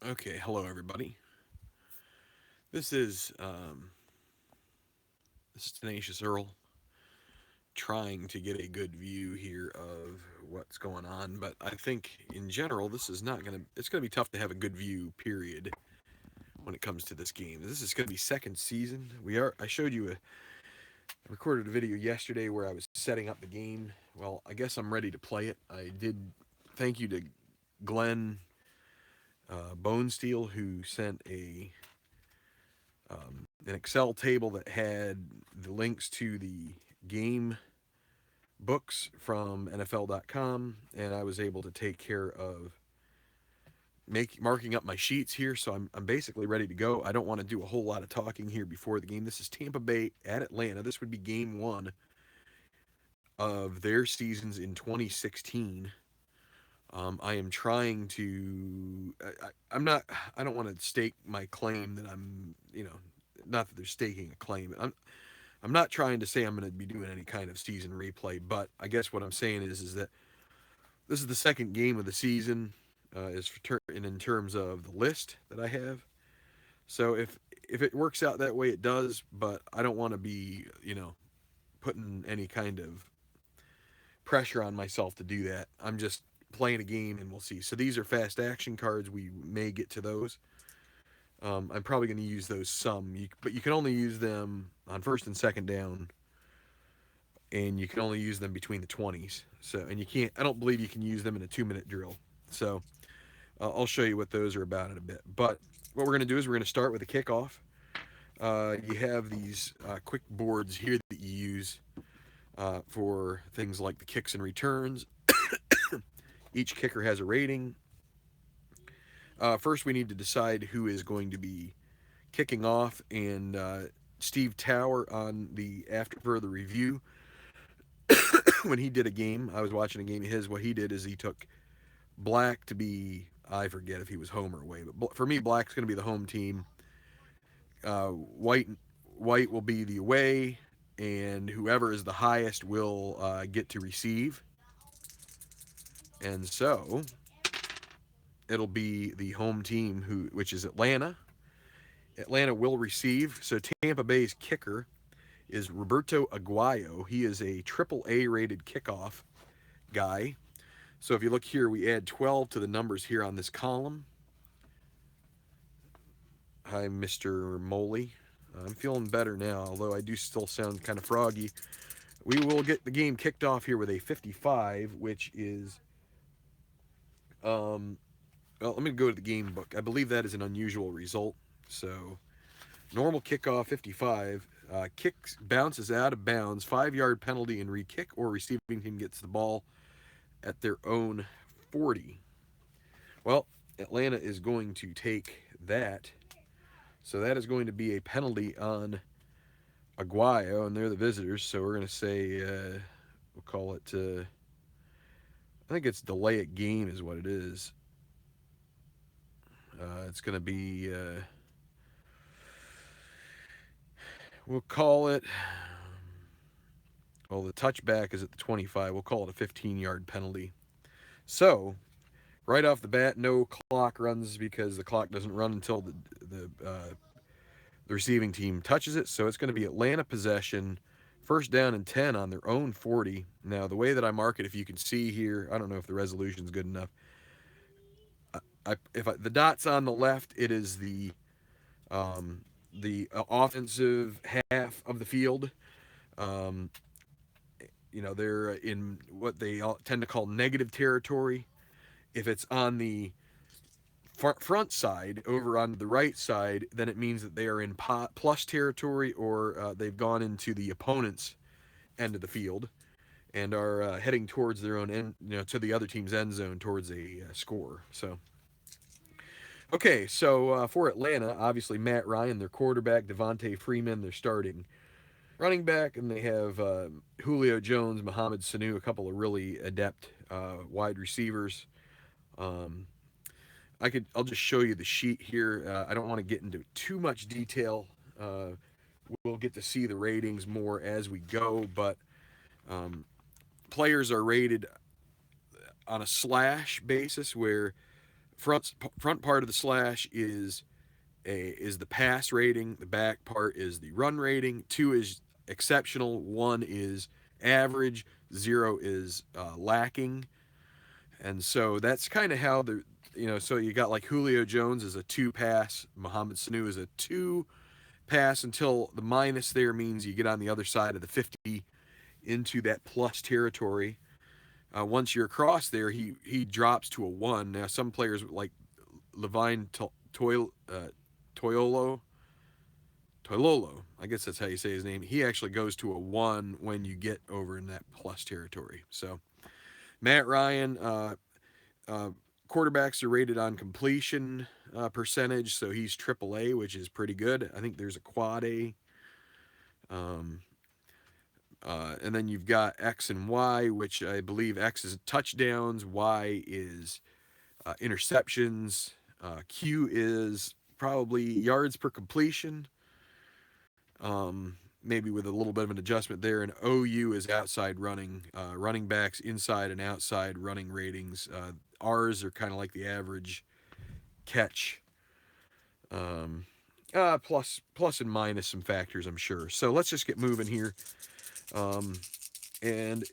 Okay, hello everybody. This is Tenacious Earl trying to get a good view here of what's going on, but I think in general this is not gonna. It's gonna be tough to have a good view. Period. When it comes to this game, this is gonna be second season. We are. I showed you I recorded a video yesterday where I was setting up the game. Well, I guess I'm ready to play it. I did. Thank you to Glenn Bonesteel who sent an Excel table that had the links to the game books from NFL.com, and I was able to take care of marking up my sheets here. So I'm basically ready to go. I don't want to do a whole lot of talking here before the game. This is Tampa Bay at Atlanta. This would be game one of their seasons in 2016. I am trying to. I'm not. I don't want to stake my claim that I'm. Not that they're staking a claim. I'm not trying to say I'm going to be doing any kind of season replay, but I guess what I'm saying is that this is the second game of the season, in terms of the list that I have. So if it works out that way, it does. But I don't want to be putting any kind of pressure on myself to do that. I'm just playing a game, and we'll see. So these are fast action cards. We may get to those. I'm probably going to use those but you can only use them on first and second down, and you can only use them between the 20s. So, and you can't. I don't believe you can use them in a 2-minute drill. So, I'll show you what those are about in a bit. But what we're going to do is we're going to start with a kickoff. You have these quick boards here that you use for things like the kicks and returns. Each kicker has a rating. First, we need to decide who is going to be kicking off, and Steve Tower on the After Further Review, when he did a game, I was watching a game of his. What he did is he took Black to be, I forget if he was home or away, but for me, Black's going to be the home team. White will be the away, and whoever is the highest will get to receive. And so it'll be the home team which is Atlanta. Atlanta will receive. So Tampa Bay's kicker is Roberto Aguayo. He is a triple A rated kickoff guy. So if you look here, we add 12 to the numbers here on this column. Hi, Mr. Moley. I'm feeling better now, although I do still sound kind of froggy. We will get the game kicked off here with a 55, which is, well, let me go to the game book. I believe that is an unusual result. So, normal kickoff 55. Kicks bounces out of bounds, 5-yard penalty and re-kick, or receiving team gets the ball at their own 40. Well, Atlanta is going to take that. So that is going to be a penalty on Aguayo, and they're the visitors. So we're going to say, we'll call it, I think it's delay at game is what it is. It's going to be, we'll call it, well, the touchback is at the 25. We'll call it a 15-yard penalty. So, right off the bat, no clock runs because the clock doesn't run until the receiving team touches it. So it's going to be Atlanta possession, first down and 10 on their own 40. Now, the way that I mark it, if you can see here, I don't know if the resolution is good enough. The dot's on the left, it is the offensive half of the field. Um, they're in what they tend to call negative territory. If it's on the front side, over on the right side, then it means that they are in plus territory, or they've gone into the opponent's end of the field and are heading towards their own end, to the other team's end zone towards a score. So, okay, so for Atlanta, obviously Matt Ryan, their quarterback, Devontae Freeman, their starting running back, and they have Julio Jones, Mohamed Sanu, a couple of really adept wide receivers. I'll just show you the sheet here. I don't want to get into too much detail. We'll get to see the ratings more as we go, but players are rated on a slash basis where front part of the slash is the pass rating. The back part is the run rating. 2 is exceptional. 1 is average. 0 is lacking. And so that's kind of how so you got like Julio Jones is a 2 pass. Mohamed Sanu is a 2 pass until the minus there means you get on the other side of the 50 into that plus territory. Once you're across there, he drops to a 1. Now, some players like Levine Toilolo, I guess that's how you say his name. He actually goes to a 1 when you get over in that plus territory. So, Matt Ryan, quarterbacks are rated on completion percentage, so he's AAA, which is pretty good. I think there's a quad A. And then you've got X and Y, which I believe X is touchdowns, Y is interceptions, Q is probably yards per completion, maybe with a little bit of an adjustment there. And OU is outside running, running backs inside and outside running ratings. R's are kind of like the average catch. Plus and minus some factors, I'm sure. So let's just get moving here. And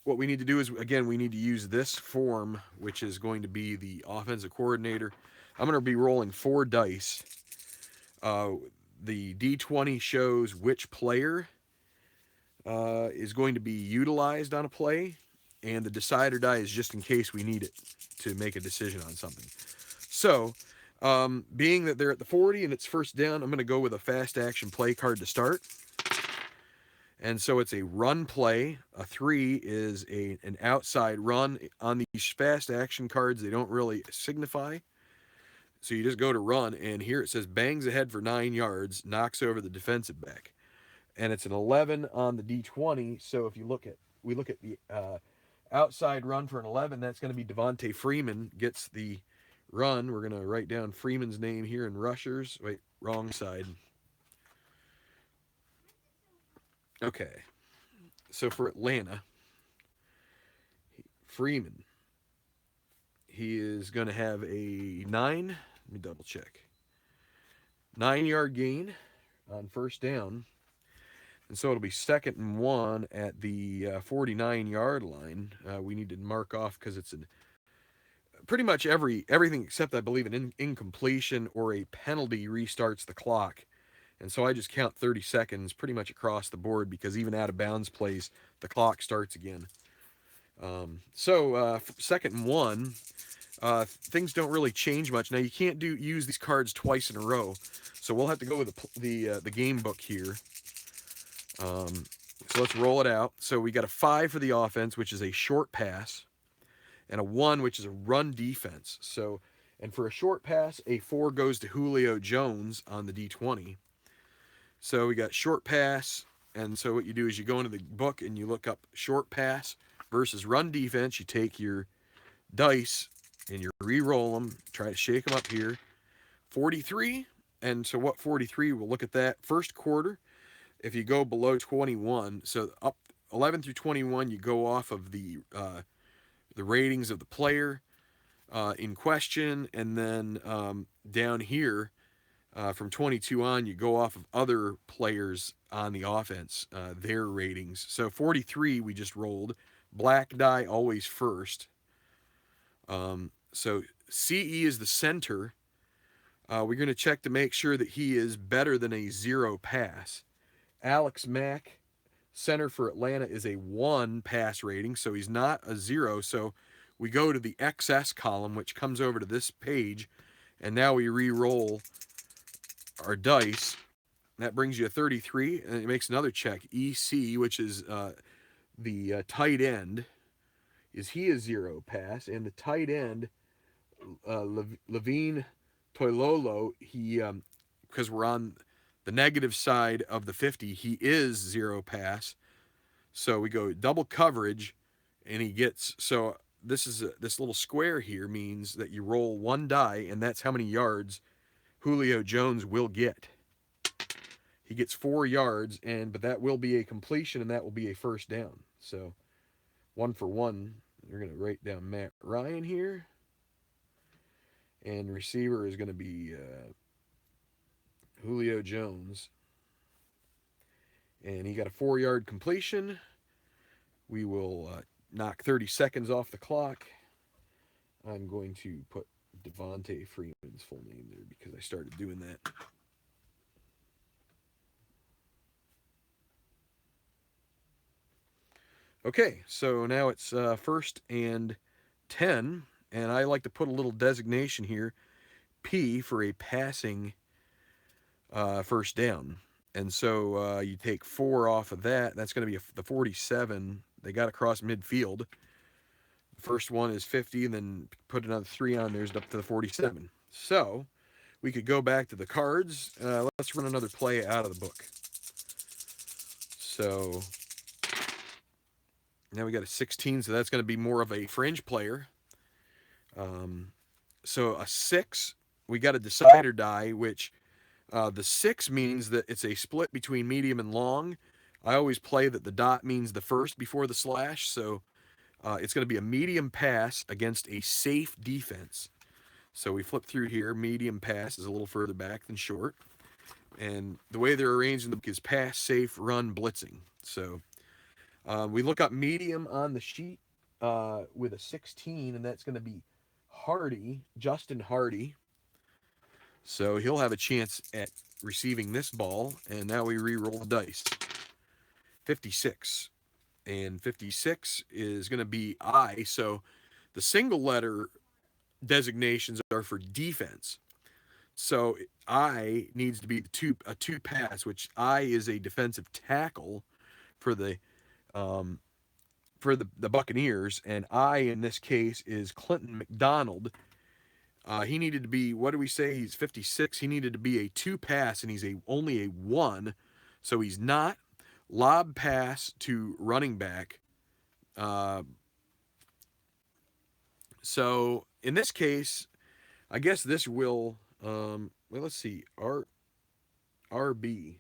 what we need to do is, again, we need to use this form, which is going to be the offensive coordinator. I'm going to be rolling 4 dice. The D20 shows which player is going to be utilized on a play, and the decider die is just in case we need it to make a decision on something. So, being that they're at the 40 and it's first down, I'm going to go with a fast action play card to start. And so it's a run play. A 3 is an outside run. On these fast action cards, they don't really signify. So you just go to run, and here it says bangs ahead for 9 yards, knocks over the defensive back. And it's an 11 on the D20. So if we look at the outside run for an 11, that's going to be Devontae Freeman gets the run. We're going to write down Freeman's name here in rushers. Wait, wrong side. Okay. So for Atlanta, Freeman, he is going to have a 9. Let me double check. 9-yard gain on first down. And so it'll be 2nd and 1 at the 49-yard line. We need to mark off because it's pretty much everything except, I believe, an incompletion or a penalty restarts the clock. And so I just count 30 seconds pretty much across the board because even out of bounds plays, the clock starts again. So 2nd and 1, things don't really change much. Now you can't use these cards twice in a row, so we'll have to go with the game book here. So let's roll it out. So we got a 5 for the offense, which is a short pass, and a 1, which is a run defense. So, and for a short pass, a 4 goes to Julio Jones on the D20. So we got short pass, and so what you do is you go into the book and you look up short pass versus run defense. You take your dice and you re-roll them, try to shake them up here. 43, and so what 43, we'll look at that. First quarter, if you go below 21, so up 11 through 21, you go off of the ratings of the player in question, and then down here, from 22 on, you go off of other players on the offense, their ratings. So 43 we just rolled. Black die always first. So CE is the center. We're going to check to make sure that he is better than a 0 pass. Alex Mack, center for Atlanta, is a 1 pass rating, so he's not a 0. So we go to the XS column, which comes over to this page, and now we re-roll our dice. That brings you a 33, and it makes another check. EC, which is the tight end, is he a 0 pass? And the tight end, Levine Toilolo, he because we're on the negative side of the 50, he is 0 pass. So we go double coverage, and he gets, so this little square here means that you roll 1 die, and that's how many yards Julio Jones will get. He gets 4 yards, but that will be a completion, and that will be a first down. So 1 for 1. We're going to write down Matt Ryan here. And receiver is going to be Julio Jones. And he got a 4-yard completion. We will knock 30 seconds off the clock. I'm going to put Devontae Freeman's full name there because I started doing that. Okay, so now it's 1st and 10, and I like to put a little designation here, P, for a passing first down. And so you take 4 off of that. That's going to be the 47. They got across midfield. The first one is 50, and then put another 3 on there, up to the 47. So we could go back to the cards. Let's run another play out of the book. So now we got a 16, so that's going to be more of a fringe player. So a 6, we got a decider die, which the 6 means that it's a split between medium and long. I always play that the dot means the first before the slash, so it's going to be a medium pass against a safe defense. So we flip through here. Medium pass is a little further back than short. And the way they're arranged in the book is pass, safe, run, blitzing. So we look up medium on the sheet with a 16, and that's going to be Hardy, Justin Hardy. So he'll have a chance at receiving this ball, and now we re-roll the dice. 56. And 56 is going to be I, so the single letter designations are for defense. So I needs to be a two pass, which I is a defensive tackle for the Buccaneers, and I in this case is Clinton McDonald. He needed to be, what do we say? He's 56. He needed to be a 2 pass, and he's only a 1, so he's not. Lob pass to running back. So in this case, I guess this will. Well, let's see. RB.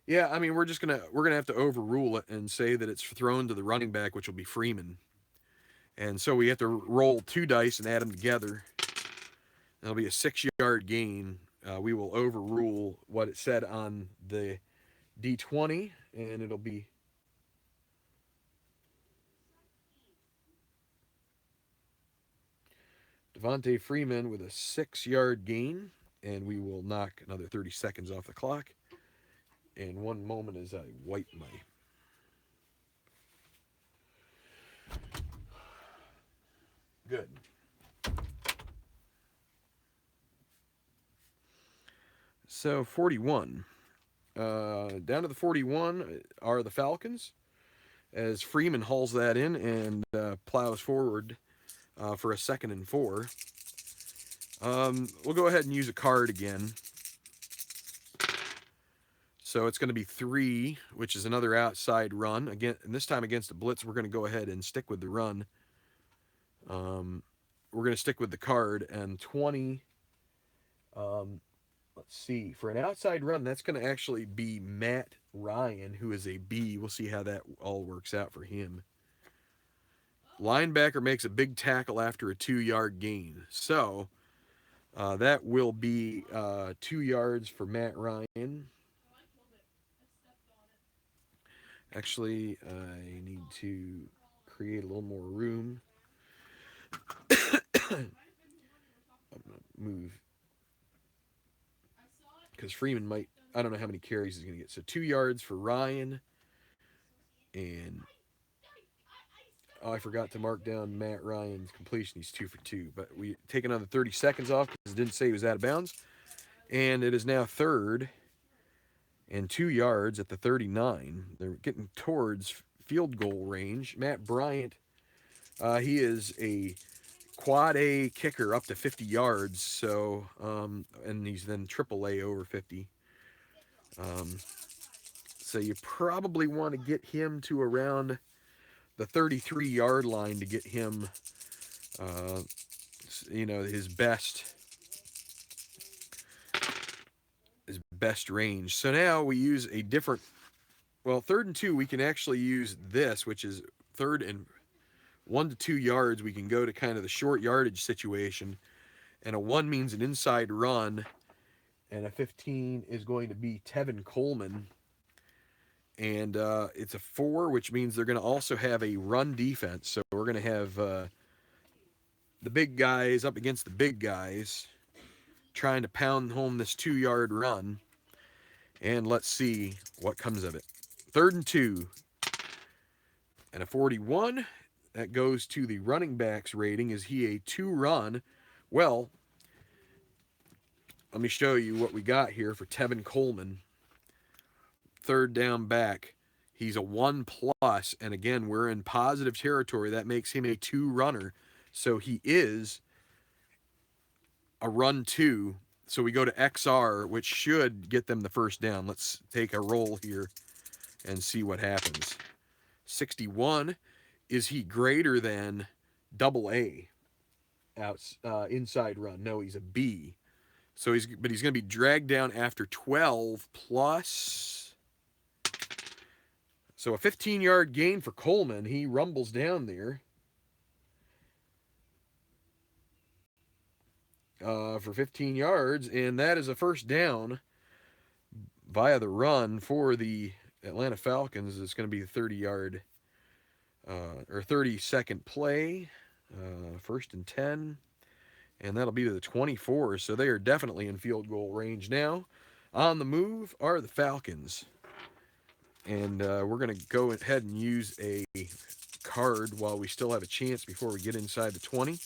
Yeah, I mean we're gonna have to overrule it and say that it's thrown to the running back, which will be Freeman. And so we have to roll 2 dice and add them together. That'll be a 6-yard gain. We will overrule what it said on the D20, and it'll be Devontae Freeman with a 6-yard gain, and we will knock another 30 seconds off the clock. And one moment as I wipe my. Good. So 41. Down to the 41 are the Falcons, as Freeman hauls that in and plows forward for a 2nd and 4. We'll go ahead and use a card again. So it's going to be 3, which is another outside run. Again, and this time against the blitz, we're going to go ahead and stick with the run. We're going to stick with the card, and 20. Let's see. For an outside run, that's going to actually be Matt Ryan, who is a B. We'll see how that all works out for him. Linebacker makes a big tackle after a 2-yard gain. So that will be 2 yards for Matt Ryan. Actually, I need to create a little more room. I'm going to move. Because Freeman might, I don't know how many carries he's going to get. So 2 yards for Ryan. And I forgot to mark down Matt Ryan's completion. He's 2 for 2. But we take another 30 seconds off because it didn't say he was out of bounds. And it is now 3rd and 2 yards at the 39. They're getting towards field goal range. Matt Bryant, he is a quad A kicker up to 50 yards. So, and he's then triple A over 50. So you probably want to get him to around the 33-yard line to get him, his best range. So now we use a different, 3rd and 2, we can actually use this, which is 3rd and 1 to 2 yards, we can go to kind of the short yardage situation. And a 1 means an inside run. And a 15 is going to be Tevin Coleman. And it's a 4, which means they're going to also have a run defense. So we're going to have the big guys up against the big guys trying to pound home this 2-yard run. And let's see what comes of it. 3rd and 2. And a 41. That goes to the running back's rating. Is he a 2-run? Well, let me show you what we got here for Tevin Coleman. 3rd down back. He's a 1+. And again, we're in positive territory. That makes him a 2-runner. So he is a run 2. So we go to XR, which should get them the first down. Let's take a roll here and see what happens. 61. Is he greater than AA inside run? No, he's a B. So he's going to be dragged down after 12 plus. So a 15-yard gain for Coleman. He rumbles down there for 15 yards, and that is a first down via the run for the Atlanta Falcons. It's going to be a 30-yard or 30-second play, 1st and 10, and that'll be to the 24. So they are definitely in field goal range now. On the move are the Falcons, and we're going to go ahead and use a card while we still have a chance before we get inside the 20.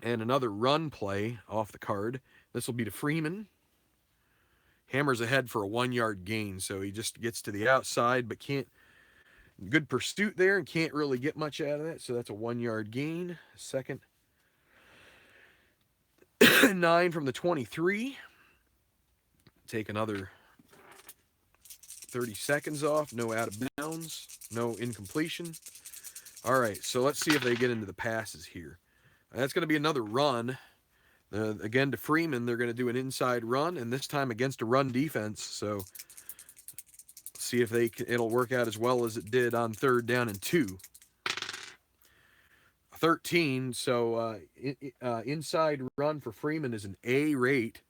And another run play off the card. This will be to Freeman. Hammers ahead for a 1-yard gain, so he just gets to the outside, but can't. Good pursuit there and can't really get much out of that, so that's a 1-yard gain. 2nd. 9 from the 23. Take another 30 seconds off. No out of bounds. No incompletion. All right, so let's see if they get into the passes here. That's going to be another run. Again, to Freeman, they're going to do an inside run, and this time against a run defense. So see if it'll work out as well as it did on 3rd down and 2. 13, so inside run for Freeman is an A rate.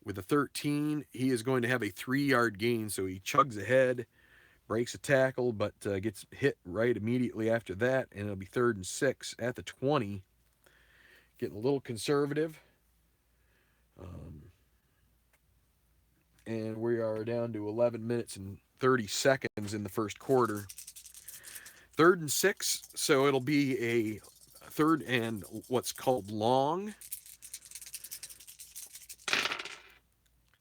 With a 13, he is going to have a 3-yard gain, so he chugs ahead, breaks a tackle, but gets hit right immediately after that, and it'll be 3rd and 6 at the 20. Getting a little conservative. And we are down to 11 minutes and 30 seconds in the first quarter. 3rd and 6, so it'll be a 3rd and what's called long.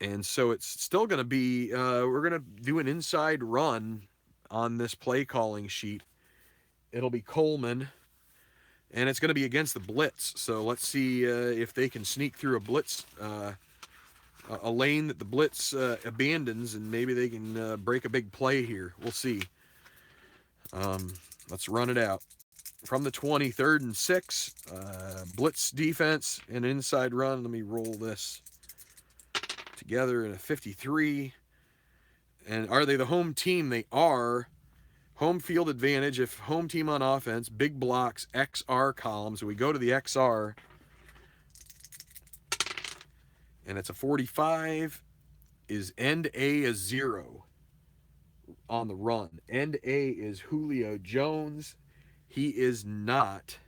And so it's still going to be, we're going to do an inside run on this play calling sheet. It'll be Coleman, and it's going to be against the blitz. So let's see if they can sneak through a blitz, a lane that the blitz abandons, and maybe they can break a big play here. We'll see. Let's run it out. From the 20, 3rd and 6, blitz defense and inside run. Let me roll this together in a 53. And are they the home team? They are. Home field advantage. If home team on offense, big blocks, XR columns. We go to the XR, and it's a 45. Is end A a 0 on the run? End A is Julio Jones. He is not.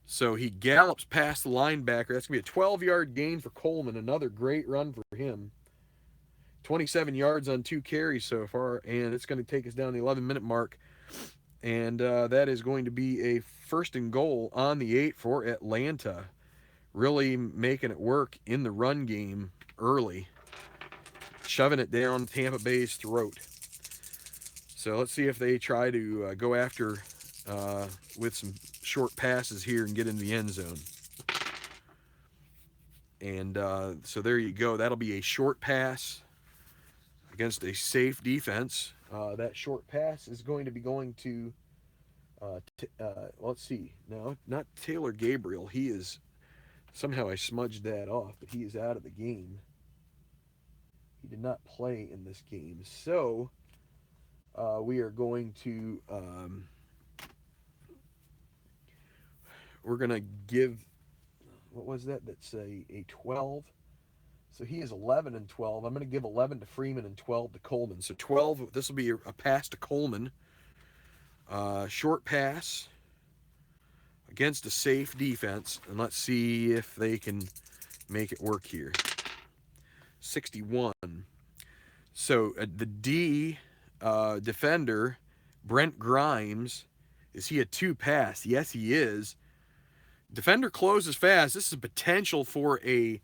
So he gallops past the linebacker. That's going to be a 12-yard gain for Coleman. Another great run for him. 27 yards on 2 carries so far, and it's going to take us down the 11-minute mark. And that is going to be a 1st and goal on the 8 for Atlanta. Really making it work in the run game early. Shoving it down Tampa Bay's throat. So let's see if they try to go after with some short passes here and get into the end zone. And so there you go. That'll be a short pass against a safe defense. That short pass is going to be going to, let's see. No, not Taylor Gabriel. He is, somehow I smudged that off, but he is out of the game. He did not play in this game. So We are going to we're gonna give, what was that? That's a 12. So he is 11 and 12. I'm going to give 11 to Freeman and 12 to Coleman. So 12. This will be a pass to Coleman. Short pass against a safe defense, and let's see if they can make it work here. 61. So the D defender, Brent Grimes, is he a 2 pass? Yes, he is. Defender closes fast. This is a potential for an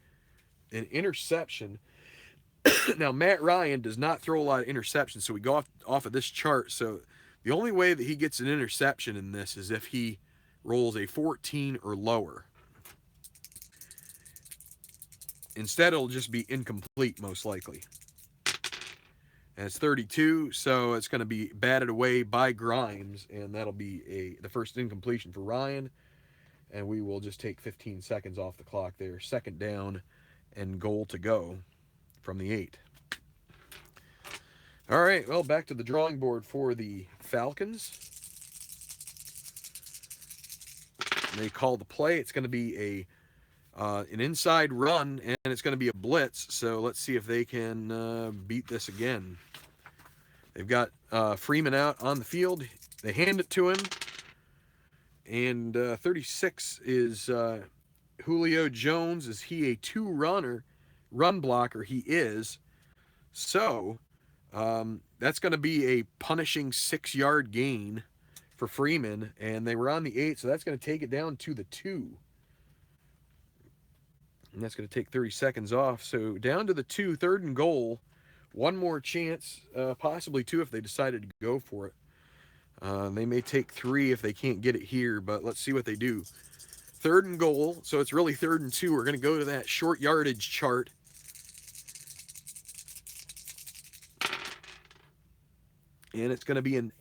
interception. Now, Matt Ryan does not throw a lot of interceptions, so we go off of this chart. So the only way that he gets an interception in this is if he rolls a 14 or lower. Instead, it'll just be incomplete, most likely. And it's 32, so it's going to be batted away by Grimes, and that'll be the first incompletion for Ryan. And we will just take 15 seconds off the clock there. Second down and goal to go from the 8. All right, well, back to the drawing board for the Falcons. They call the play. It's going to be an inside run, and it's going to be a blitz. So let's see if they can beat this again. They've got Freeman out on the field. They hand it to him. And 36 is Julio Jones. Is he a run blocker? He is. So that's going to be a punishing 6-yard gain for Freeman. And they were on the 8, so that's going to take it down to the 2. And that's going to take 30 seconds off. So down to the 2, third and goal. One more chance, possibly 2 if they decided to go for it. They may take 3 if they can't get it here, but let's see what they do. Third and goal, so it's really 3rd and 2. We're going to go to that short yardage chart. And it's going to be an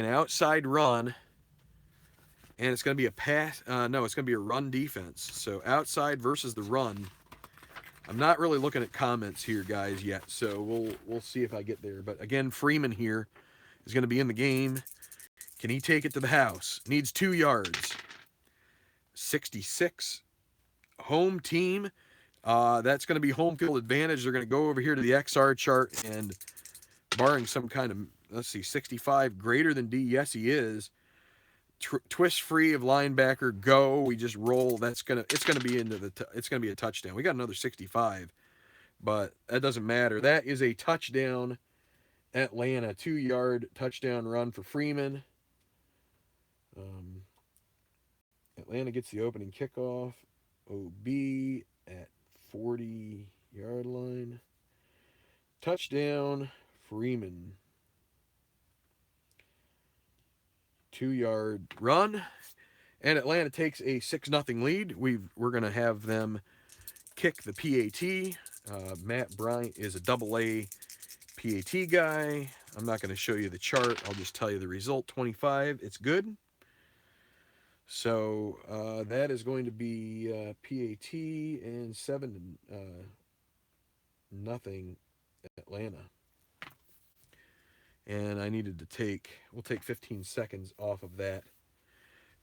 outside run. And it's going to be a pass. No, it's going to be a run defense. So outside versus the run. I'm not really looking at comments here, guys, yet. So we'll see if I get there. But again, Freeman here is going to be in the game. Can he take it to the house? Needs 2 yards. 66. Home team. That's going to be home field advantage. They're going to go over here to the XR chart, and barring some kind of, let's see, 65 greater than D. Yes, he is. Twist free of linebacker. Go. We just roll. It's going to be it's going to be a touchdown. We got another 65, but that doesn't matter. That is a touchdown. Atlanta 2-yard touchdown run for Freeman. Atlanta gets the opening kickoff. OB at 40-yard line. Touchdown, Freeman. 2-yard run. And Atlanta takes a 6-0 lead. We're going to have them kick the PAT. Matt Bryant is a AA PAT guy. I'm not going to show you the chart. I'll just tell you the result. 25. It's good. So that is going to be PAT and 7-0 Atlanta. And I needed to we'll take 15 seconds off of that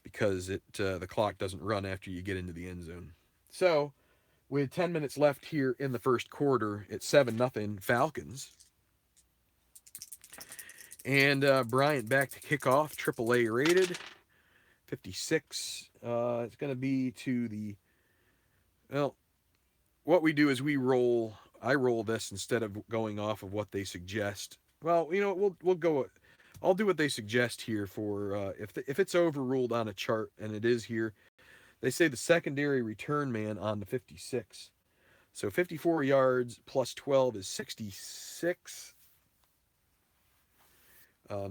because the clock doesn't run after you get into the end zone. So with 10 minutes left here in the first quarter, it's 7-0 Falcons. And Bryant back to kickoff, AAA rated. 56. It's going to be to the, well, what we do is I roll this instead of going off of what they suggest. Well, we'll go, I'll do what they suggest here for, if it's overruled on a chart, and it is here, they say the secondary return man on the 56. So 54 yards plus 12 is 66.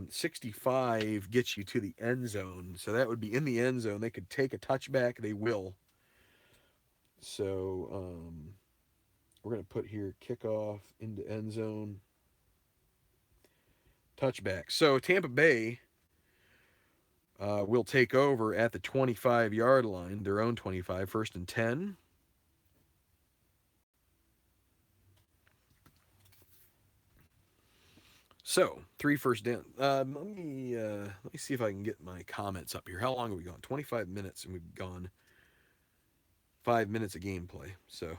65 gets you to the end zone. So that would be in the end zone. They could take a touchback. They will. So we're going to put here kickoff into end zone. Touchback. So Tampa Bay will take over at the 25-yard line, their own 25, 1st and 10. So 3 first down. Let me see if I can get my comments up here. How long have we gone? 25 minutes, and we've gone 5 minutes of gameplay. So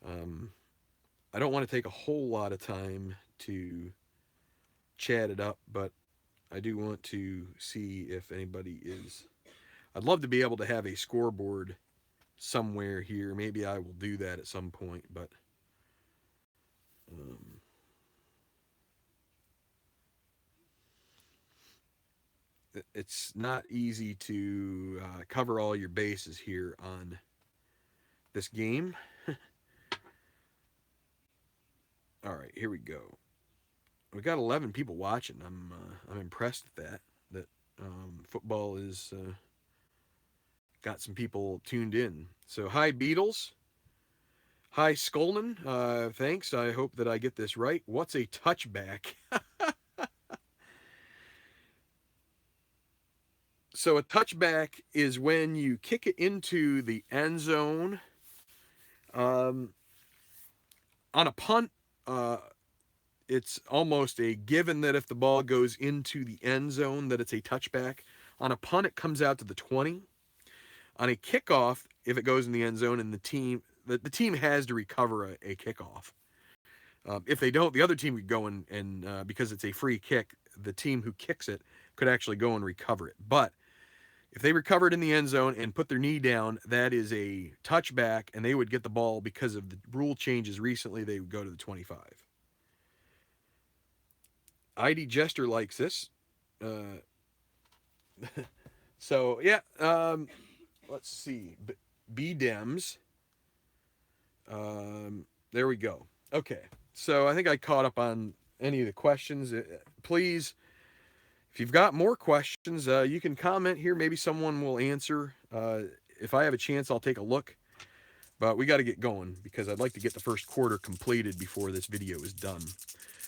I don't want to take a whole lot of time to chat it up, but I do want to see if anybody is. I'd love to be able to have a scoreboard somewhere here. Maybe I will do that at some point, but it's not easy to cover all your bases here on this game. All right, here we go. We got 11 people watching. I'm impressed at that. That football is got some people tuned in. So hi Beatles. Hi Skolman. Thanks. I hope that I get this right. What's a touchback? So a touchback is when you kick it into the end zone. On a punt, it's almost a given that if the ball goes into the end zone, that it's a touchback. On a punt, it comes out to the 20. On a kickoff, if it goes in the end zone and the team has to recover a kickoff. If they don't, the other team could go and because it's a free kick, the team who kicks it could actually go and recover it. But if they recover it in the end zone and put their knee down, that is a touchback, and they would get the ball because of the rule changes recently. They would go to the 25. ID Jester likes this. So, yeah, let's see. B-Dems. There we go. Okay, so I think I caught up on any of the questions. Please, if you've got more questions, you can comment here. Maybe someone will answer. If I have a chance, I'll take a look. But we got to get going because I'd like to get the first quarter completed before this video is done.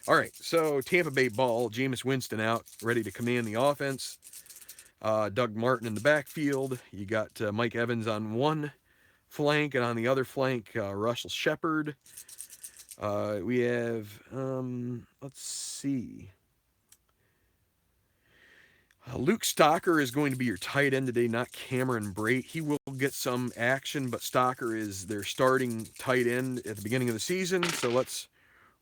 All right, so Tampa Bay ball. Jameis Winston out, ready to command the offense. Doug Martin in the backfield. You got Mike Evans on one flank, and on the other flank, Russell Shepard. We have, let's see. Luke Stocker is going to be your tight end today, not Cameron Brate. He will get some action, but Stocker is their starting tight end at the beginning of the season. So let's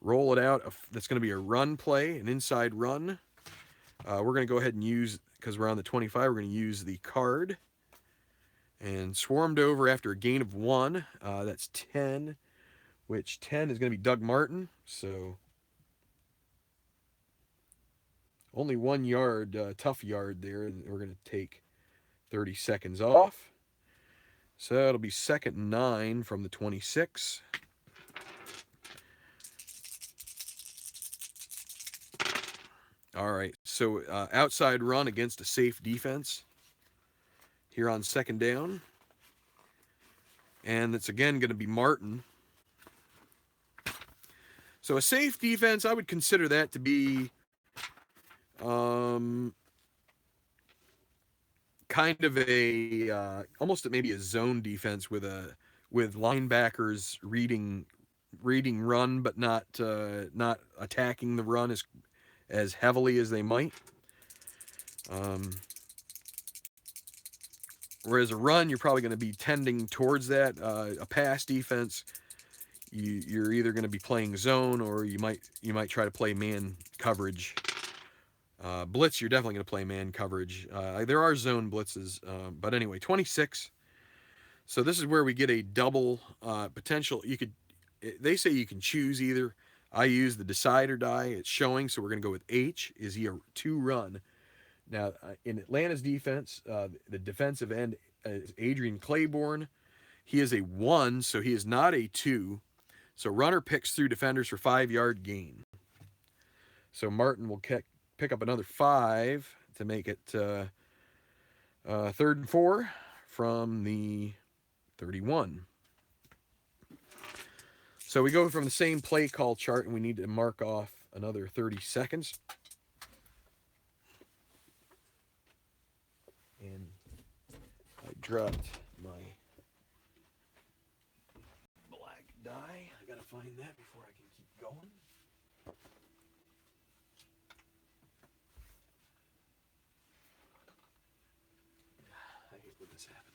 roll it out. That's going to be a run play, an inside run. We're going to go ahead and use, because we're on the 25, we're going to use the card. And swarmed over after a gain of 1. That's 10, which 10 is going to be Doug Martin. So only 1 yard, tough yard there. We're going to take 30 seconds off. So it'll be 2nd and 9 from the 26. All right, so outside run against a safe defense here on 2nd down. And it's again going to be Martin. So a safe defense, I would consider that to be kind of a almost maybe a zone defense with linebackers reading run, but not attacking the run as heavily as they might. Whereas a run, you're probably going to be tending towards that. A pass defense, you're either going to be playing zone or you might try to play man coverage. Blitz, you're definitely going to play man coverage. There are zone blitzes, but anyway, 26. So this is where we get a double potential. They say you can choose either. I use the decider die. It's showing, so we're going to go with H. Is he a 2-run? Now, in Atlanta's defense, the defensive end is Adrian Claiborne. He is a 1, so he is not a 2. So runner picks through defenders for 5-yard gain. So Martin will pick up another 5 to make it 3rd and 4 from the 31. So we go from the same play call chart, and we need to mark off another 30 seconds. And I dropped my black die. I gotta find that before I can keep going. this happens.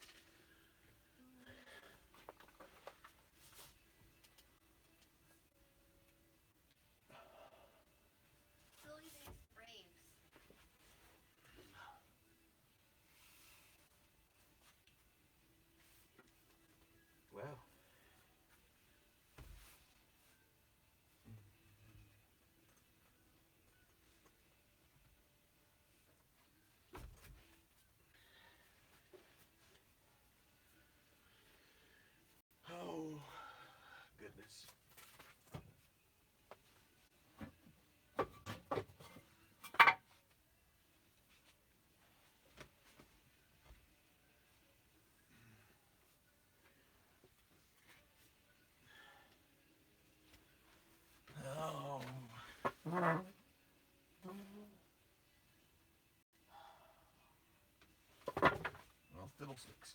Wow. Oh, goodness. Oh. Well, fiddlesticks.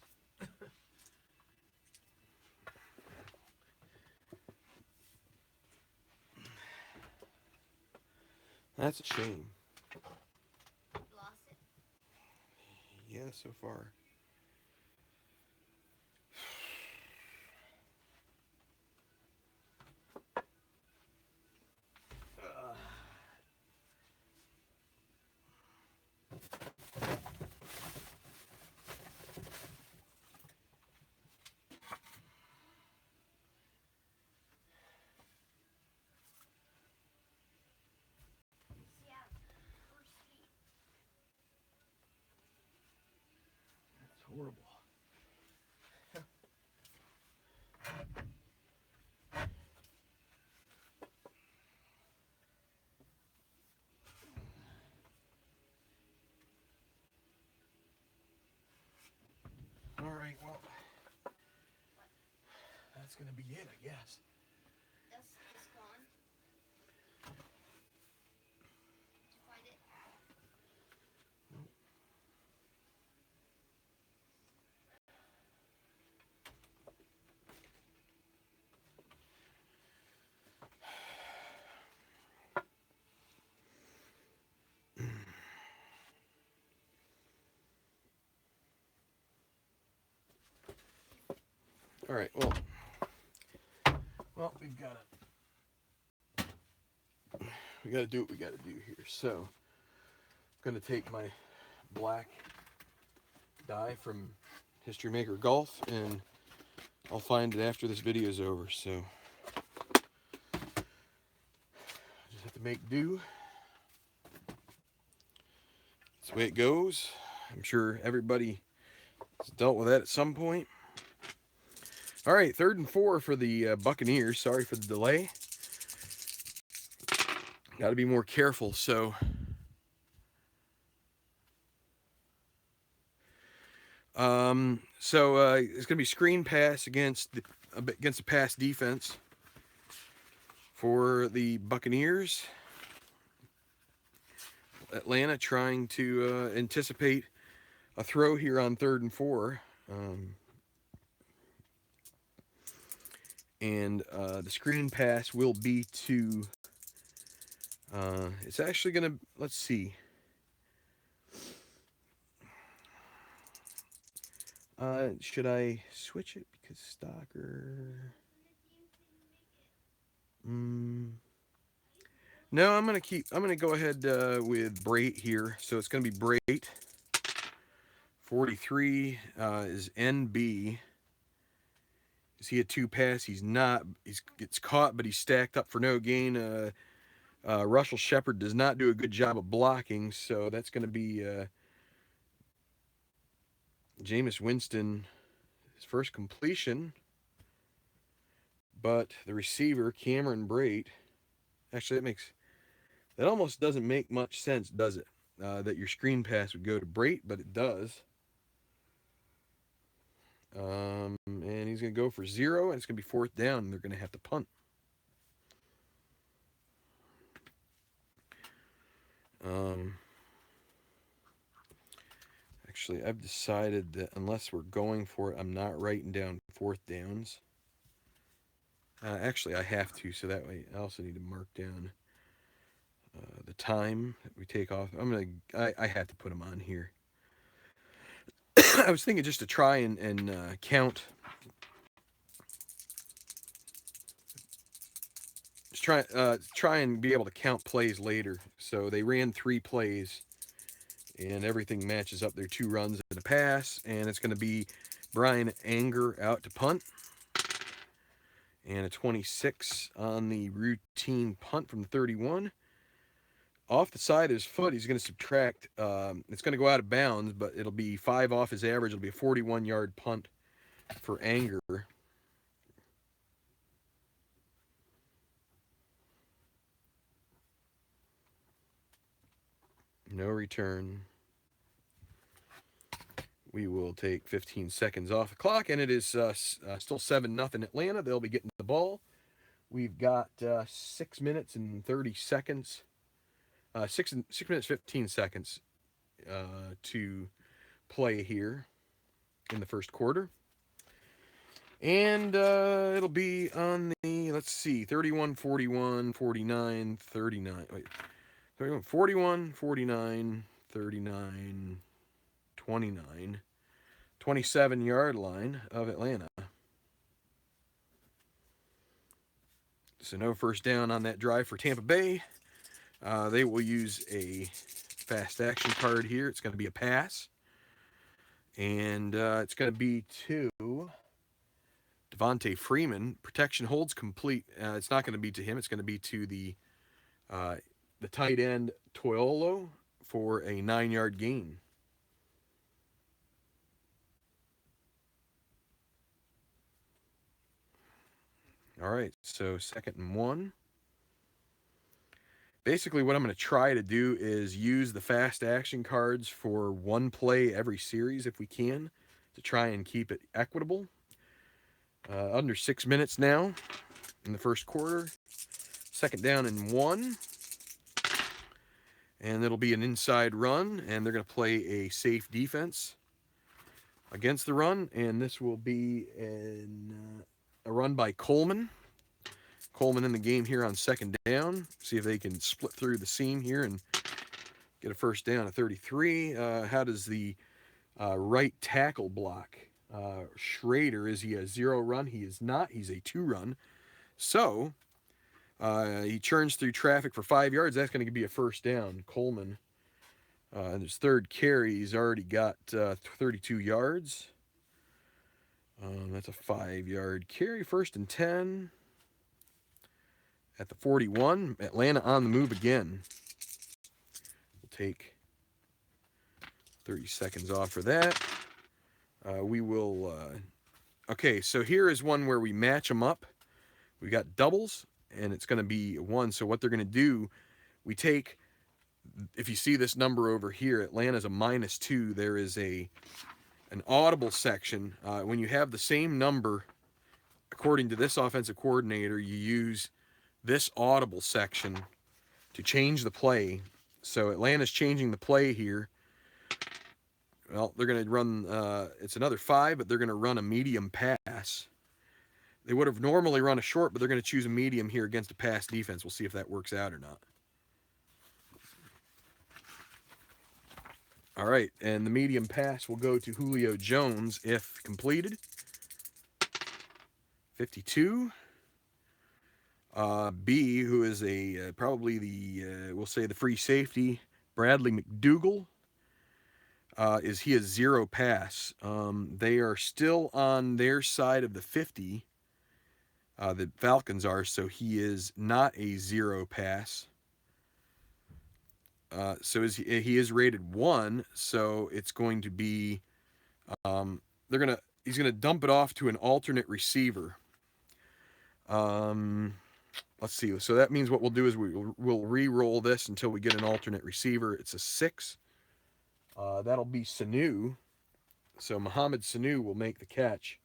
That's a shame. Lost it. Yeah, so far. Yeah, first feet. That's horrible. All right, well, that's going to be it, I guess. That's gone. Did you find it? All right, well, we got to do what we got to do here. So, I'm going to take my black die from History Maker Golf, and I'll find it after this video is over. So, I just have to make do. That's the way it goes. I'm sure everybody has dealt with that at some point. All right, 3rd and 4 for the Buccaneers. Sorry for the delay. Got to be more careful. So, it's going to be screen pass against the pass defense for the Buccaneers. Atlanta trying to anticipate a throw here on 3rd and 4. And the screen pass will be to, it's actually going to, let's see. Should I switch it because Stalker? No, I'm going to go ahead with Brait here. So it's going to be Brait. 43 is NB. Is he a 2-pass? He's not. He gets caught, but he's stacked up for no gain. Russell Shepard does not do a good job of blocking, so that's going to be Jameis Winston, his first completion. But the receiver, Cameron Brait, actually that almost doesn't make much sense, does it? That your screen pass would go to Brait, but it does. And he's going to go for 0, and it's going to be 4th down, and they're going to have to punt. Actually, I've decided that unless we're going for it, I'm not writing down 4th downs. Actually, I have to, so that way I also need to mark down the time that we take off. I have to put them on here. I was thinking just to try and count. Just try and be able to count plays later. So they ran 3 plays, and everything matches up. There 2 runs and a pass, and it's going to be Brian Anger out to punt, and a 26 on the routine punt from the 31. Off the side of his foot, he's going to subtract. It's going to go out of bounds, but it'll be 5 off his average. It'll be a 41-yard punt for Anger. No return. We will take 15 seconds off the clock, and it is still 7-0 Atlanta. They'll be getting the ball. We've got 6 minutes and 30 seconds. 6 minutes 15 seconds to play here in the first quarter. And it'll be on the, let's see, 31, 41, 49, 39. Wait, 31, 41, 49, 39, 29, 27-yard line of Atlanta. So no first down on that drive for Tampa Bay. They will use a fast action card here. It's going to be a pass. And it's going to be to Devontae Freeman. Protection holds complete. It's not going to be to him. It's going to be to the tight end Toiolo for a 9-yard gain. All right, so 2nd and 1. Basically, what I'm going to try to do is use the fast action cards for 1 play every series if we can, to try and keep it equitable. Under 6 minutes now in the first quarter. 2nd down and 1. And it'll be an inside run, and they're going to play a safe defense against the run, and this will be a run by Coleman. Coleman in the game here on 2nd down. See if they can split through the seam here and get a first down at 33. How does the right tackle block? Schrader, is he a 0 run? He is not. He's a 2 run. So he churns through traffic for 5 yards. That's going to be a first down. Coleman, in his 3rd carry, he's already got 32 yards. That's a 5-yard carry. 1st and 10 at the 41. Atlanta on the move again. We'll take 30 seconds off for that. We will... okay, so here is one where we match them up. We got doubles, and it's going to be 1. So what they're going to do, we take... If you see this number over here, Atlanta's a -2. There is an audible section. When you have the same number, according to this offensive coordinator, you use this audible section to change the play. So Atlanta's changing the play here. Well, they're going to run, it's another 5, but they're going to run a medium pass. They would have normally run a short, but they're going to choose a medium here against a pass defense. We'll see if that works out or not. All right, and the medium pass will go to Julio Jones if completed. 52. B, who is probably we'll say the free safety, Bradley McDougall. He a 0 pass. They are still on their side of the 50. The Falcons are, so he is not a 0 pass. So he is rated 1, so it's going to be he's gonna dump it off to an alternate receiver. Let's see. So that means what we'll do is we'll re-roll this until we get an alternate receiver. It's a 6. That'll be Sanu. So Mohamed Sanu will make the catch.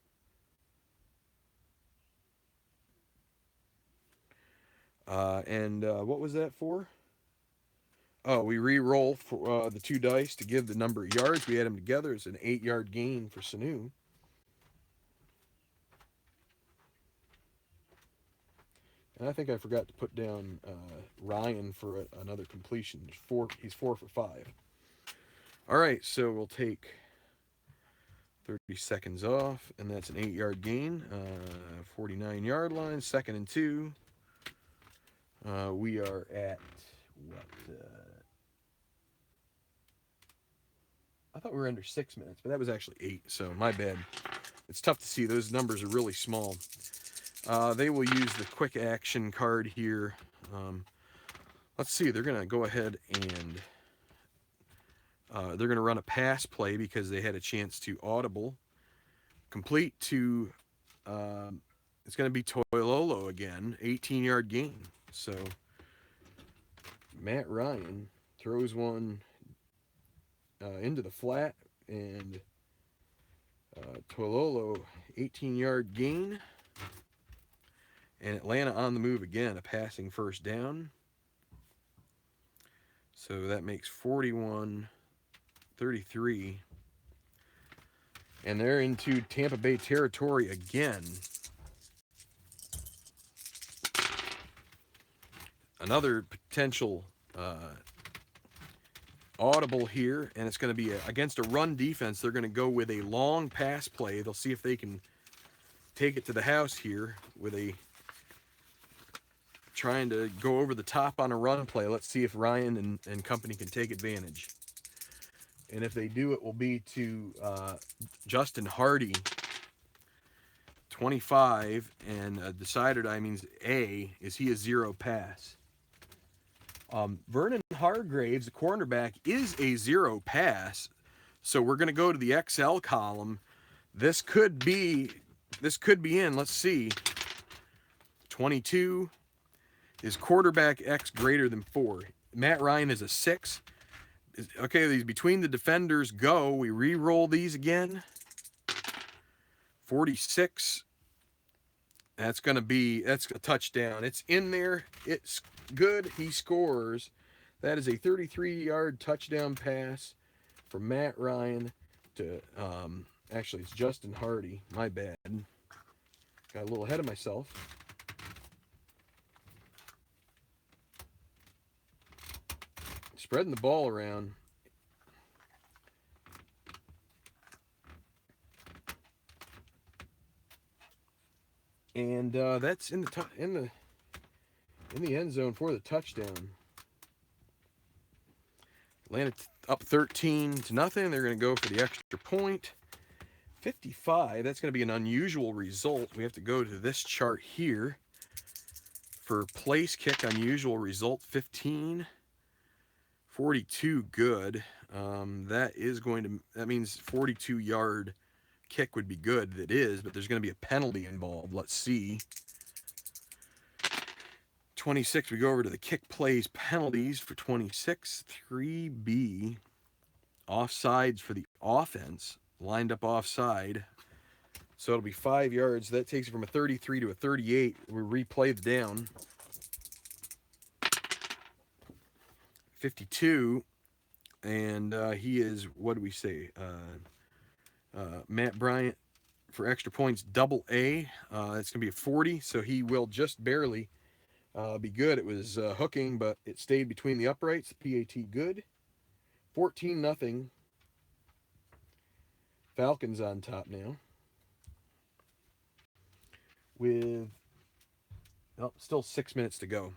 What was that for? Oh, we re-roll for the 2 dice to give the number of yards. We add them together. It's an 8-yard gain for Sanu. And I think I forgot to put down Ryan for another completion. He's 4 for 5. All right, so we'll take 30 seconds off, and that's an 8-yard gain. 49-yard line, 2nd and 2. We are at what? I thought we were under 6 minutes, but that was actually 8, so my bad. It's tough to see. Those numbers are really small. They will use the quick action card here. Let's see. They're going to go ahead and they're going to run a pass play because they had a chance to audible. Complete to, it's going to be Toilolo again, 18-yard gain. So Matt Ryan throws one into the flat, and Toilolo, 18-yard gain. And Atlanta on the move again, a passing first down. So that makes 41-33. And they're into Tampa Bay territory again. Another potential audible here, and it's going to be against a run defense. They're going to go with a long pass play. They'll see if they can take it to the house here with a trying to go over the top on a run play. Let's see if Ryan and company can take advantage. And if they do, it will be to Justin Hardy, 25, and decided, I means A, is he a zero pass? Vernon Hargraves, the cornerback, is a zero pass. So we're going to go to the XL column. This could be in. Let's see. 22. Is quarterback X greater than 4? Matt Ryan is a 6. Okay, these between the defenders go. We re-roll these again. 46. That's a touchdown. It's in there. It's good. He scores. That is a 33-yard touchdown pass from Matt Ryan to, actually, it's Justin Hardy. My bad. Got a little ahead of myself. Spreading the ball around. And that's in the end zone for the touchdown. Atlanta up 13-0. They're going to go for the extra point. 55. That's going to be an unusual result. We have to go to this chart here for place kick. Unusual result 15. 42 good. That means 42-yard kick would be good. It is, but there's going to be a penalty involved. Let's see. 26, we go over to the kick plays penalties for 26. 3B, offsides for the offense, lined up offside. So it'll be 5 yards. That takes it from a 33 to a 38. We replay the down. 52, and he is, what do we say? Matt Bryant for extra points, double A. That's going to be a 40, so he will just barely be good. It was hooking, but it stayed between the uprights. PAT good. 14-0. Falcons on top now. With still 6 minutes to go.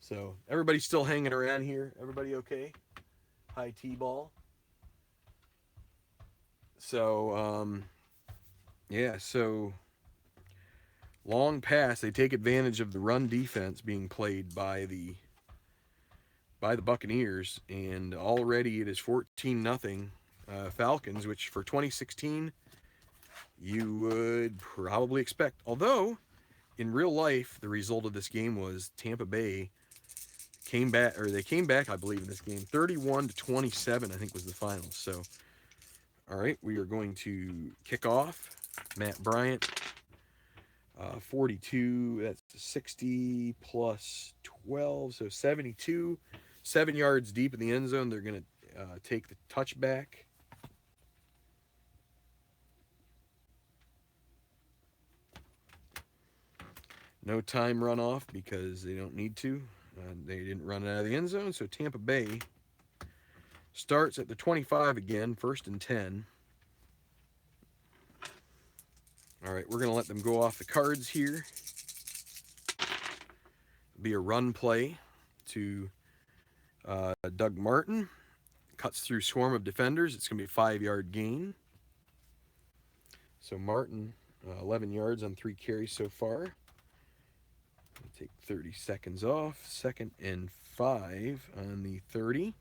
So everybody's still hanging around here. Everybody okay? High T-ball. So, so long pass. They take advantage of the run defense being played by the Buccaneers, and already it is 14-0 Falcons, which for 2016 you would probably expect. Although in real life, the result of this game was Tampa Bay came back, I believe, in this game. 31-27, I think, was the final. So, all right, we are going to kick off. Matt Bryant, 42, that's 60 plus 12, so 72. 7 yards deep in the end zone. They're going to take the touchback. No time runoff because they don't need to. They didn't run it out of the end zone, so Tampa Bay starts at the 25 again, 1st and 10. All right, we're going to let them go off the cards here. Be a run play to Doug Martin. Cuts through swarm of defenders. It's going to be a 5-yard gain. So Martin, 11 yards on 3 carries so far. Take 30 seconds off. 2nd and 5 on the 30.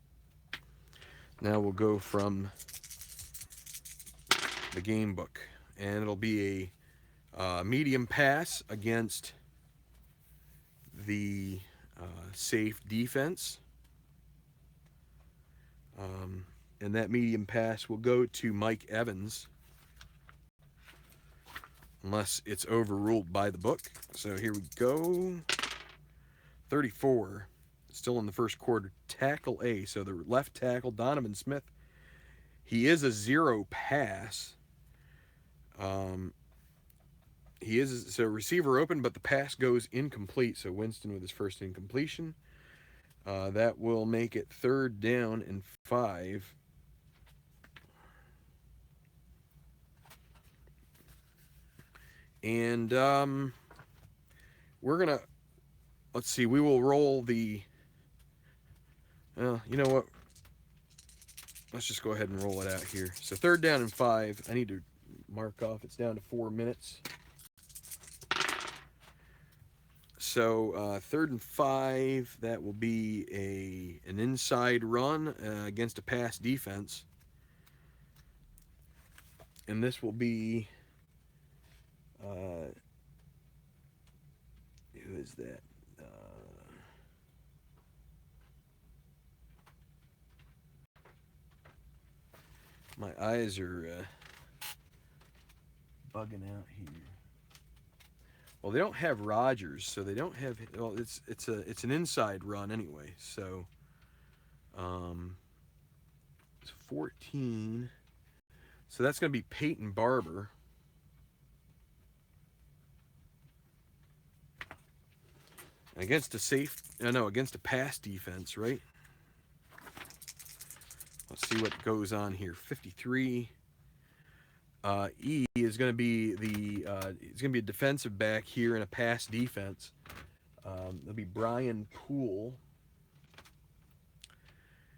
Now we'll go from the game book. And it'll be a medium pass against the safe defense. And that medium pass will go to Mike Evans unless it's overruled by the book. So here we go. 34, still in the first quarter. Tackle A. So the left tackle, Donovan Smith, he is a 0 pass. He is so receiver open, but the pass goes incomplete. So Winston with his first incompletion. That will make it 3rd down and 5. And we're going to, let's see, we will roll the, you know what? Let's just go ahead and roll it out here. So 3rd down and 5. I need to mark off. It's down to 4 minutes. So 3rd and 5, that will be an inside run against a pass defense. And this will be, who is that? My eyes are bugging out here. Well, they don't have Rodgers, so they don't have. Well, it's an inside run anyway. So, it's 14. So that's going to be Peyton Barber. Against a pass defense, right? Let's see what goes on here. 53. E is going to be he's going to be a defensive back here in a pass defense. It'll be Brian Poole.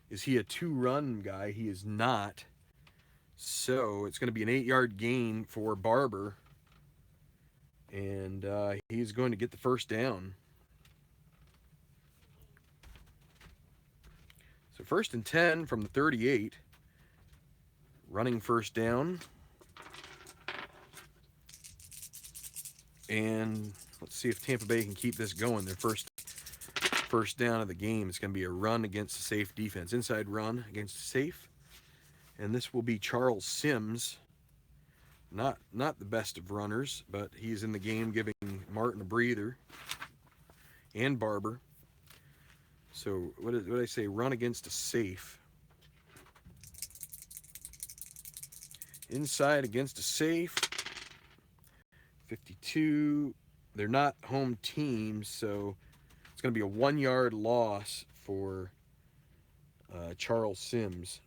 Is he a 2-run guy? He is not. So it's going to be an 8-yard gain for Barber. And he's going to get the first down. So 1st and 10 from the 38. Running first down. And let's see if Tampa Bay can keep this going. Their first down of the game is going to be a run against a safe defense. Inside run against a safe. And this will be Charles Sims. Not the best of runners, but he's in the game giving Martin a breather. And Barber. So what did I say? Run against a safe. Inside against a safe. 52. They're not home teams, so it's going to be a 1-yard loss for Charles Sims.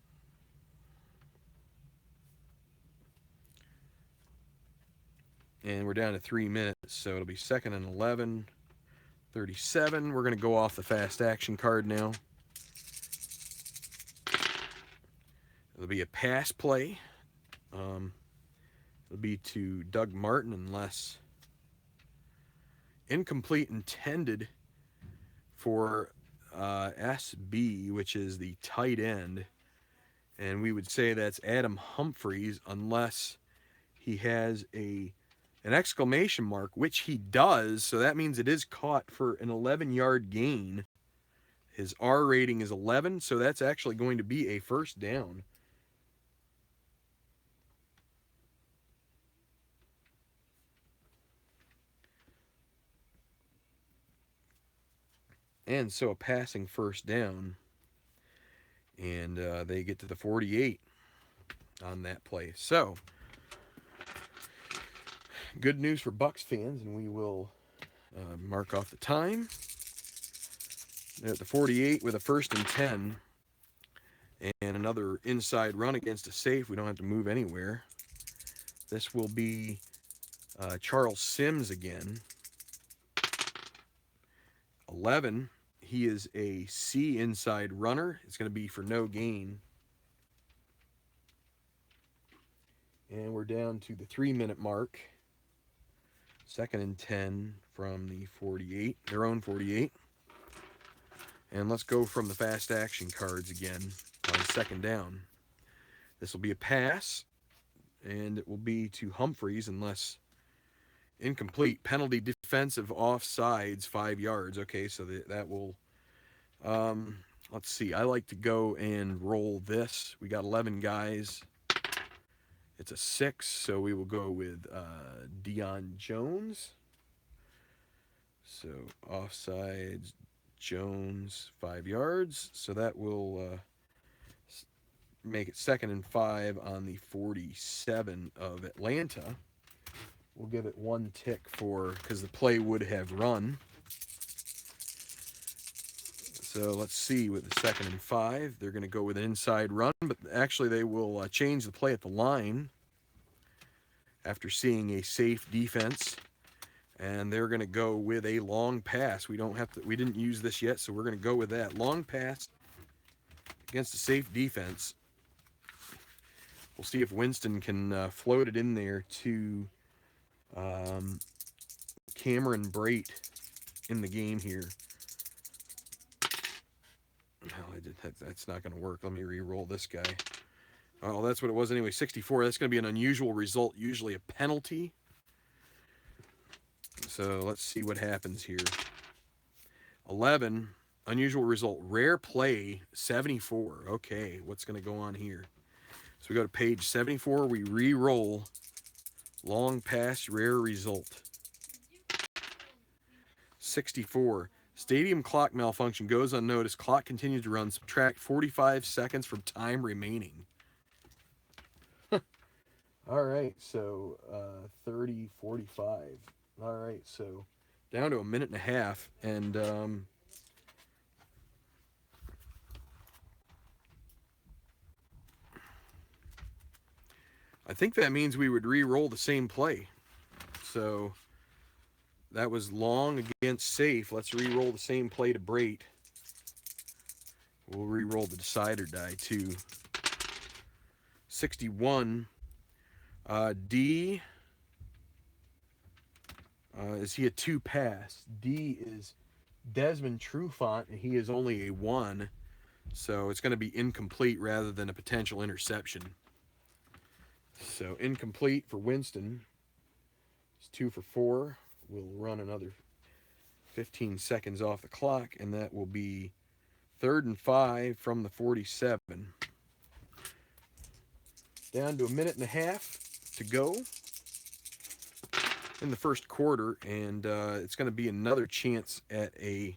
And we're down to 3 minutes, so it'll be 2nd and 11. 37. We're going to go off the fast action card now. It'll be a pass play. It'll be to Doug Martin unless incomplete intended for SB, which is the tight end. And we would say that's Adam Humphries unless he has an exclamation mark, which he does. So that means it is caught for an 11-yard gain. His R rating is 11, so that's actually going to be a first down. And so a passing first down. And they get to the 48 on that play. So, good news for Bucs fans, and we will mark off the time. They're at the 48 with a 1st and 10. And another inside run against a safe. We don't have to move anywhere. This will be Charles Sims again. 11, he is a C inside runner. It's going to be for no gain. And we're down to the 3-minute mark. 2nd and 10 from the 48, their own 48. And let's go from the fast action cards again on 2nd down. This will be a pass, and it will be to Humphreys unless incomplete. Penalty defensive offsides, 5 yards. Okay, so that will, let's see. I like to go and roll this. We got 11 guys. It's a 6, so we will go with Deion Jones. So offsides, Jones, 5 yards. So that will make it 2nd and 5 on the 47 of Atlanta. We'll give it 1 tick because the play would have run. So let's see with the 2nd and 5. They're going to go with an inside run, but actually they will change the play at the line after seeing a safe defense. And they're going to go with a long pass. We didn't use this yet, so we're going to go with that. Long pass against a safe defense. We'll see if Winston can float it in there to Cameron Brate in the game here. Oh, that's not going to work. Let me re-roll this guy. Oh, that's what it was anyway. 64. That's going to be an unusual result, usually a penalty. So let's see what happens here. 11, unusual result. Rare play, 74. Okay, what's going to go on here? So we go to page 74. We re-roll. Long pass, rare result. 64. Stadium clock malfunction goes unnoticed. Clock continues to run. Subtract 45 seconds from time remaining. All right, so 30, 45. All right, so down to a minute and a half. And I think that means we would re-roll the same play. So that was long against safe. Let's re-roll the same play to Brate. We'll re-roll the decider die too. 61. D. Is he a 2 pass? D is Desmond Trufant, and he is only a 1. So it's going to be incomplete rather than a potential interception. So incomplete for Winston. It's 2 for 4. We'll run another 15 seconds off the clock, and that will be 3rd and 5 from the 47. Down to a minute and a half to go in the first quarter, and it's going to be another chance at an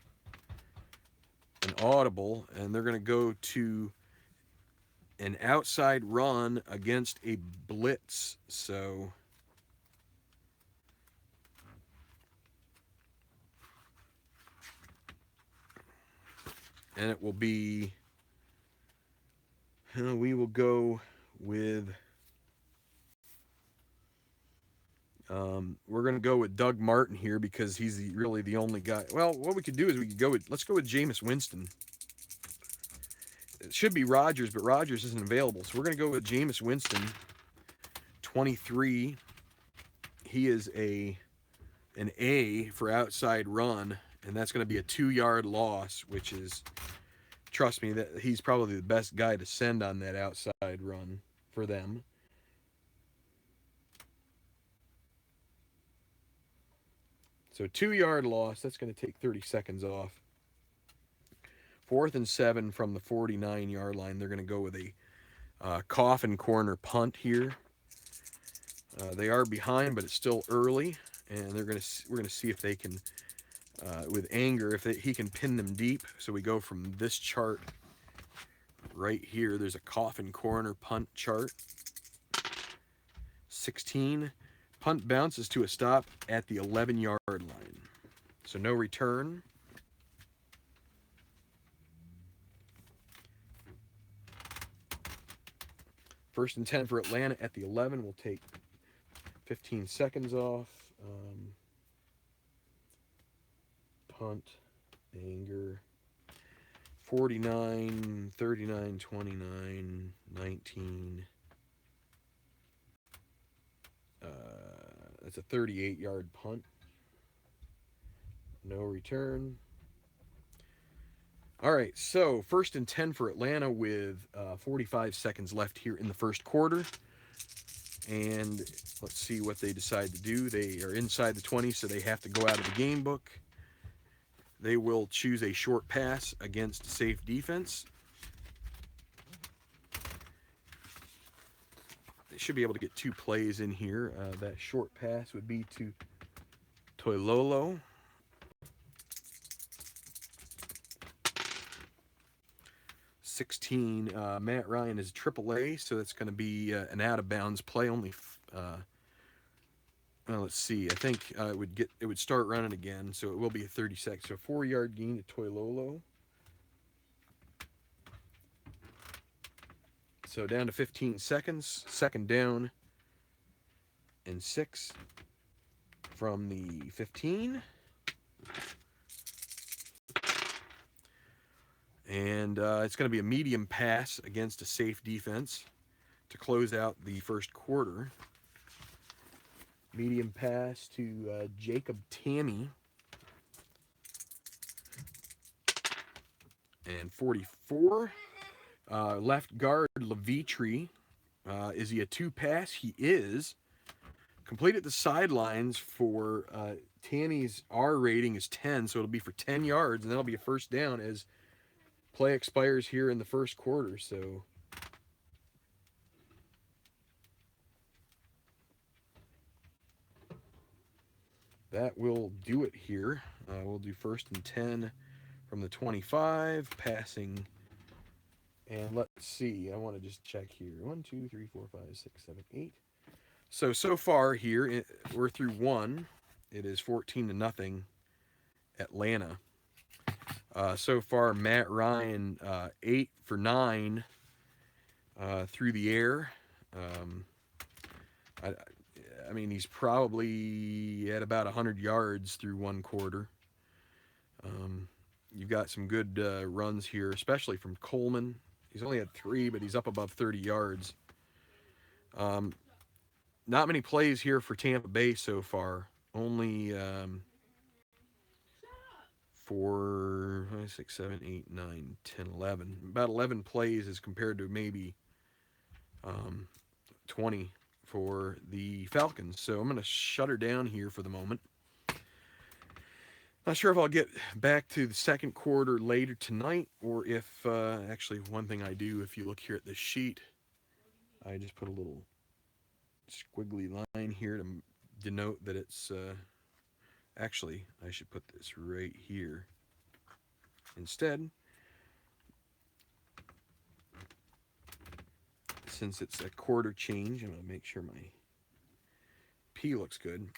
audible, and they're going to go to an outside run against a blitz. So and it will be, we will go with, we're going to go with Doug Martin here because he's really the only guy. Well, what we could do is let's go with Jameis Winston. It should be Rodgers, but Rodgers isn't available. So we're going to go with Jameis Winston, 23. He is an A for outside run, and that's going to be a 2-yard loss, which is, trust me, that he's probably the best guy to send on that outside run for them. So 2-yard loss, that's going to take 30 seconds off. 4th and 7 from the 49-yard line. They're going to go with a Coffin corner punt here. They are behind, but it's still early, and we're going to see if they can, with Anger, he can pin them deep. So we go from this chart right here. There's a Coffin corner punt chart. 16. Punt bounces to a stop at the 11-yard line. So no return. First and 10 for Atlanta at the 11. We'll take 15 seconds off. Punt, anger, 49, 39, 29, 19. That's a 38-yard punt. No return. All right, so 1st and 10 for Atlanta with 45 seconds left here in the first quarter. And let's see what they decide to do. They are inside the 20, so they have to go out of the game book. They will choose a short pass against safe defense. They should be able to get 2 plays in here. That short pass would be to Toilolo. 16, Matt Ryan is AAA, so that's going to be an out-of-bounds play. Only, let's see. I think it would start running again, so it will be a 30 seconds. So 4-yard gain to Toilolo. So down to 15 seconds. 2nd down and 6 from the 15. And it's going to be a medium pass against a safe defense to close out the first quarter. Medium pass to Jacob Tammy. And 44. Left guard Levitri. Is he a 2-pass? He is. Completed the sidelines for Tammy's R rating is 10, so it'll be for 10 yards, and that'll be a 1st down as play expires here in the first quarter. So that will do it here. We'll do 1st and 10 from the 25, passing. And let's see. I want to just check here. 1, 2, 3, 4, 5, 6, 7, 8. So far here, we're through 1. It is 14-0 Atlanta. So far, Matt Ryan, 8 for 9 through the air. I mean, he's probably at about 100 yards through 1 quarter. You've got some good runs here, especially from Coleman. He's only had 3, but he's up above 30 yards. Not many plays here for Tampa Bay so far. Only 4, 5, 6, 7, 8, 9, 10, 11. About 11 plays as compared to maybe 20 for the Falcons. So I'm going to shut her down here for the moment. Not sure if I'll get back to the second quarter later tonight, or if actually one thing I do, if you look here at this sheet, I just put a little squiggly line here to denote that it's actually I should put this right here instead, since it's a quarter change. I'm going to make sure my P looks good,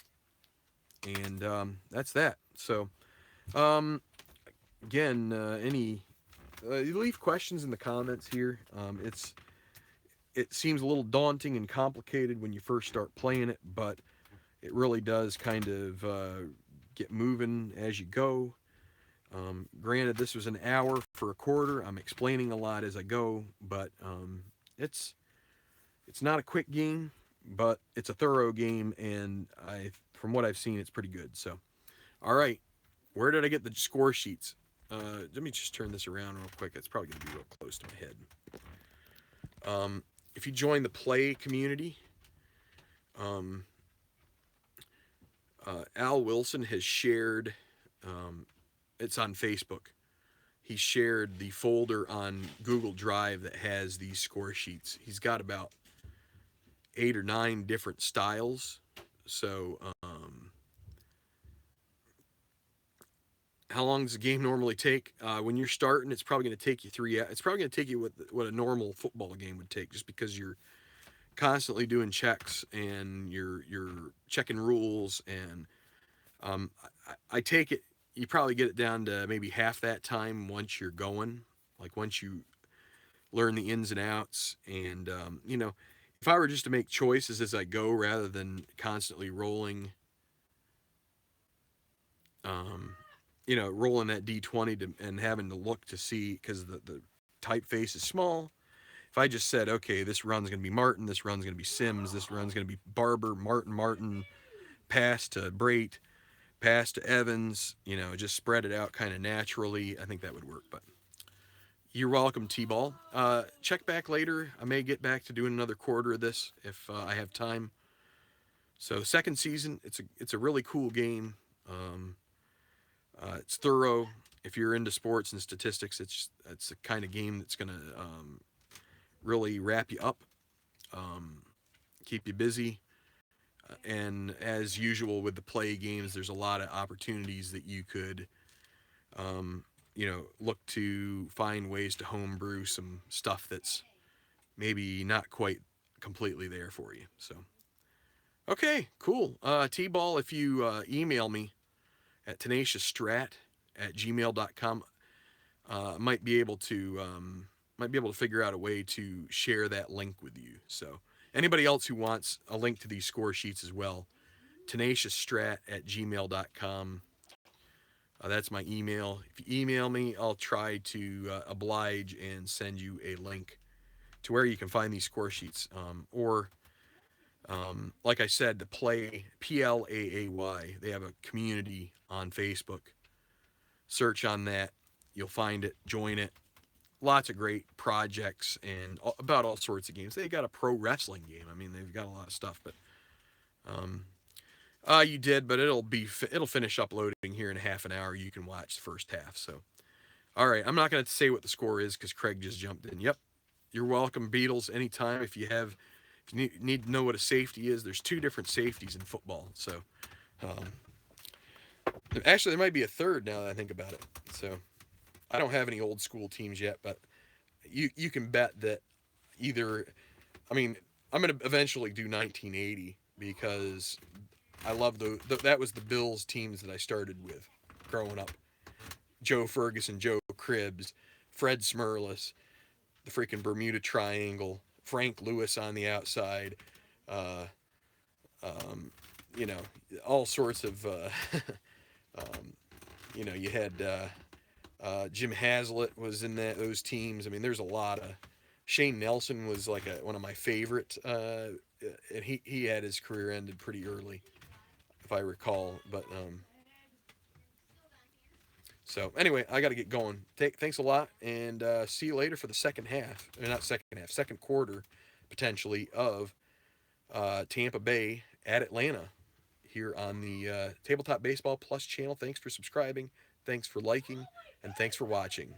and that's that. So again, you leave questions in the comments here. It seems a little daunting and complicated when you first start playing it, but it really does kind of get moving as you go. Granted, this was an hour for a quarter. I'm explaining a lot as I go, but it's not a quick game, but it's a thorough game, and from what I've seen, it's pretty good. So, all right, where did I get the score sheets? Let me just turn this around real quick. It's probably going to be real close to my head. If you join the Plaay community, Al Wilson has shared, it's on Facebook. He shared the folder on Google Drive that has these score sheets. He's got about 8 or 9 different styles. So, how long does the game normally take? When you're starting, it's probably going to take you 3 hours. It's probably going to take you what a normal football game would take, just because you're constantly doing checks and you're checking rules. And I take it you probably get it down to maybe half that time once you're going, like once you learn the ins and outs. And if I were just to make choices as I go rather than constantly rolling, um, rolling that D20 and having to look to see because the typeface is small. If I just said, okay, this run's going to be Martin, this run's going to be Sims, this run's going to be Barber, Martin, pass to Brait, pass to Evans, just spread it out kind of naturally, I think that would work. But you're welcome, T-Ball. Check back later. I may get back to doing another quarter of this if I have time. So second season, it's a really cool game. Um, it's thorough. If you're into sports and statistics, it's the kind of game that's gonna really wrap you up, um, keep you busy. And as usual with the Plaay games, there's a lot of opportunities that you could, look to find ways to homebrew some stuff that's maybe not quite completely there for you. So, okay, cool. T-Ball, if you email me at tenaciousstrat@gmail.com, might be able to figure out a way to share that link with you. So anybody else who wants a link to these score sheets as well, tenaciousstrat@gmail.com. That's my email. If you email me, I'll try to oblige and send you a link to where you can find these score sheets. Or, like I said, the Plaay, Plaay, they have a community on Facebook. Search on that. You'll find it. Join it. Lots of great projects and about all sorts of games. They got a pro wrestling game. I mean, they've got a lot of stuff. But um, you did, but it'll finish uploading here in half an hour. You can watch the first half. So, all right, I'm not going to say what the score is because Craig just jumped in. Yep, you're welcome, Beatles. Anytime if you need to know what a safety is, there's two different safeties in football. So, um, actually, there might be a third now that I think about it. So, I don't have any old school teams yet, but you can bet that either. I mean, I'm going to eventually do 1980 because I love that was the Bills teams that I started with growing up. Joe Ferguson, Joe Cribbs, Fred Smerlas, the freaking Bermuda Triangle, Frank Lewis on the outside, uh, um, you know, all sorts of, um, you had Jim Haslett was in those teams. I mean, there's a lot of. Shane Nelson was like one of my favorite, and he had his career ended pretty early, if I recall. But so anyway, I got to get going. Thanks a lot, and see you later for the second half. Or not second half, second quarter, potentially of Tampa Bay at Atlanta here on the Tabletop Baseball Plus channel. Thanks for subscribing. Thanks for liking, and thanks for watching.